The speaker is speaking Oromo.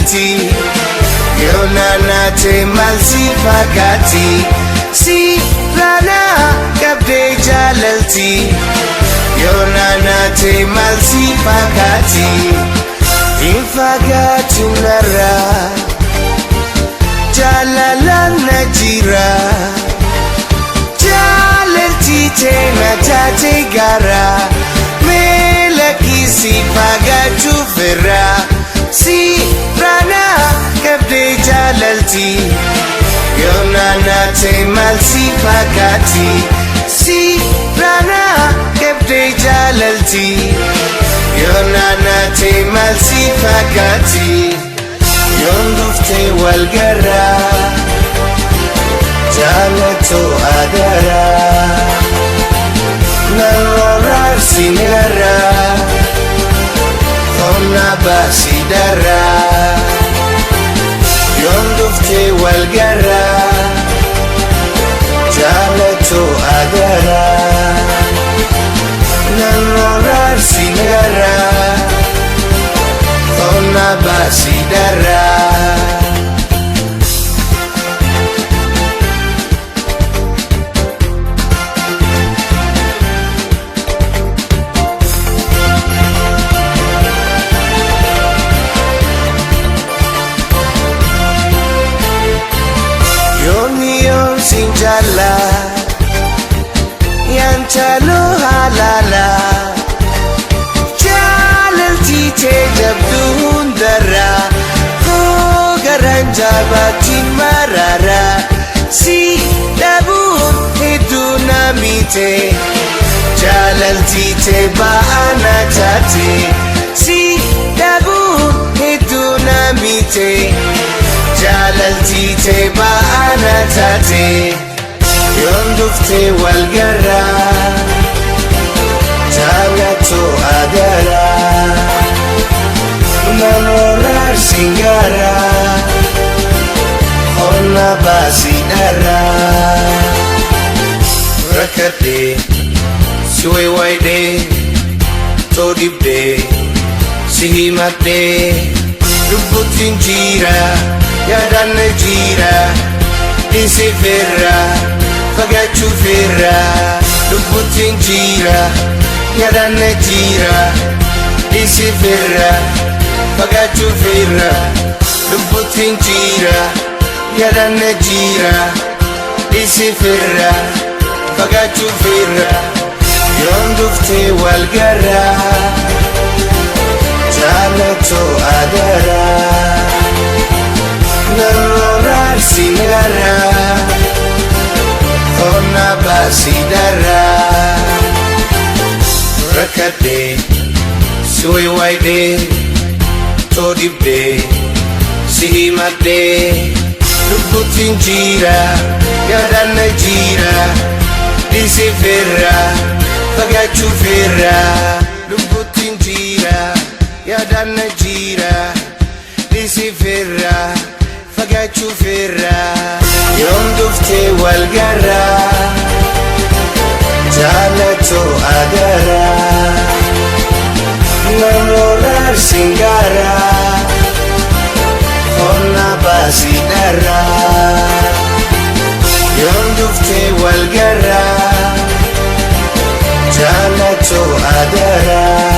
jaalalti yoo naannate maal si fakkaatti si raanaa qabdee jaalalti yoo naannate maal si fakkaatti hin fakkaatin narraa jaalalaan na jira jaalalti teena taate gara si fagaachuu fira si raanaa qabdee jaalalti yoo naannate maal si fakkaatti si raanaa qabdee jaalalti yoo naannate maal si fakkaatti yoon dhuftee wal garraa jaalatoo agaraa narroorraa sin garraa Ona basidara yoon dhuftee wal garraa jaalatoo agaraa narroorraa sin garraa ona basidara Sinjala yang chalo halala jaalalti tee jabduun dara koo garaan jaabatiin marara si dhabuun hedduu na miite jaalalti tee baana taate si dhabuun hedduu na miite jaalalti tee baana taate yoon dhuftee wal garraa jaalatoo agaraa narroorraa sin garraa ona basidharaa rakkadhee si waywaydhee too dhibdee si himadhee lubbuttiin jira yaadaan na jira dhiisee firra fagaachuu firra lubbuttiin jira yaadaan na jira dhiisee firra fagaachuu firra lubbuttiin jira yaadaan na jira dhiisee firra fagaachuu firra yoon dhuftee wal garraa jaalatoo agaraa narroorraa sin garraa ona basidharaa rakkadhee si waywaydhee too dhibdee si himadhee lubbuttiin jira yaadaan na jira dhiisee firra fagaachuu firra lubbuttiin jira yaadaan na jira dhiisee firra fagaachuu firra yoon dhuftee wal garraa jaalatoo agaraa narroorraa sin garraa ona basidharaa yoon dhuftee wal garraa jaalatoo agaraa